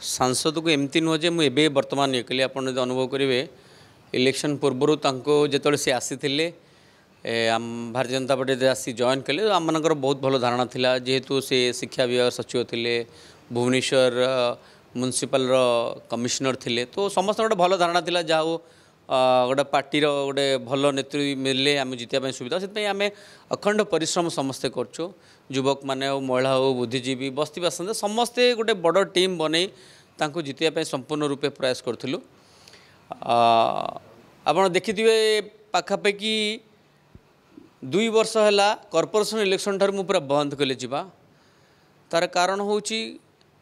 सांसद को एमती नुह जे मुझे बर्तमान ये कली आप अनुभव करेंगे इलेक्शन पूर्वर जो सी आसी भारतीय जनता पार्टी आसी जॉइन कले आम मनकर बहुत भल धारणा थिला जेहेतु से शिक्षा विभाग सचिव थे भुवनेश्वर म्युनिसिपल कमिशनर थिले तो समस्त गोटे भल धारणा थिला जहाँ गोटे पार्टीर गोटे भल नेतृत्व मिले आम जितने सुविधा से आम अखंड परिश्रम समस्ते करछु युवक माने महिला हो बुद्धिजीवी बस्ती बासिंदा समस्ते गोटे बड़ टीम बनै तांको जितने संपूर्ण रूपे प्रयास करूँ आप देखिए पाखापाखि 2 वर्ष है कॉर्पोरेशन इलेक्शन ठार पूरा बंद कले जीवा तार कारण हूँ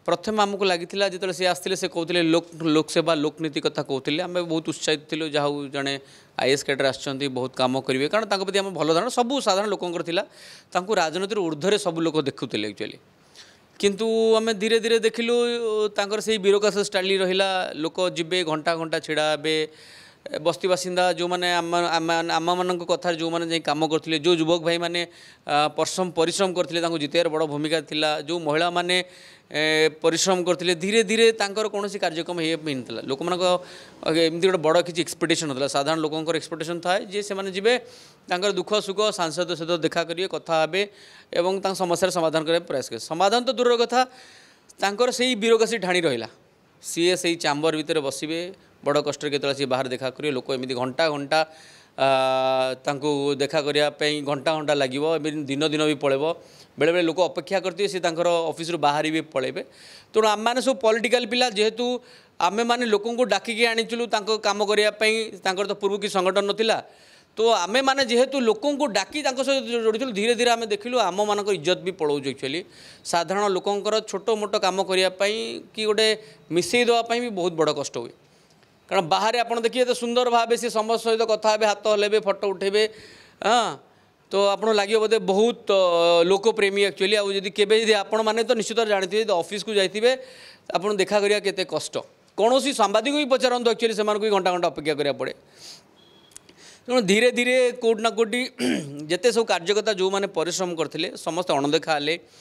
प्रथम आमको लगी जो सी आसते से कहते लोकसेवा लोकनीति कथा कहते आम बहुत उत्साहित थी जहाँ जड़े आईएएस कैडर आसछंती बहुत काम करेंगे कारण तांको प्रति आम भल धारणा सबू साधारण लोकंकर थिला तांको राजनीतिर ऊर्ध्वे सब लोक देखुले एक्चुअली किंतु आम धीरे धीरे देखिलु तांकर से ब्यूरोक्रेसी स्टाइल रहिला लोक जिबे घंटा घंटा छिड़ा हे बस्ती बासिंदा जो मैंने आम मान कथार जो मैंने कम करते जो युवक भाई मैंने परिश्रम करते जितने बड़ भूमिका थिला जो महिला माने परिश्रम करते धीरे धीरे तांकर कौन कार्यक्रम हो लोक मान एमती गोटे बड़ किसी एक्सपेक्टेशन होता साधारण लोकंर एक्सपेक्टेशन थाए जे से मैंने जीवे तांकर दुख सुख सांसद सहित देखा करेंगे कथा हे और समस्या समाधान करने प्रयास करें समाधान तो दूर कथा तांकर से ब्यूरोक्रेसी ढाणी रहा सी से चैम्बर भितर बसवे बड़ कष्ट के सी बाहर देखा करेंगे लोक एमती घंटा घंटा देखा करने घंटा घंटा लगे दिन दिन भी पड़ेब बेले बेले लोक अपेक्षा करते सी ऑफिस बाहर भी पड़ेबे तेणु आम मैंने सब पॉलिटिकल पिला जेहेतु आमे माने लोकों को डाकिकी आनीचुलु काम करने तो पूर्व की संगठन नथिला तो आमे माने जेहेतु लोकों को डाकी सहित जोड़ीलु धीरे धीरे आम देखिलु आम मान इज्जत भी पड़ाऊँ एक्चुअली साधारण लोकंर छोट मोट कम करने कि गोटे मिसई देवाई भी बहुत बड़ कष्ट हुए कारण बाहर आप देखिए तो सुंदर भाव से समस्त सहित कथा हे हाथ हल्बे फटो उठेबे हाँ तो आपको लगे बोधे बहुत लोकप्रेमी एक्चुअली आदि केवे आपण मैंने तो निश्चित जानते ऑफिस को जाइए आप देखा करिया केते कष्ट कौन सांबादिक भी पचारतु एक्चुअली से घंटा घंटा अपेक्षा करा पड़े तेणु धीरे धीरे कोट ना कोटी जिते सब कार्यकर्ता जो मैंने परिश्रम करते समस्त अणदेखा हेले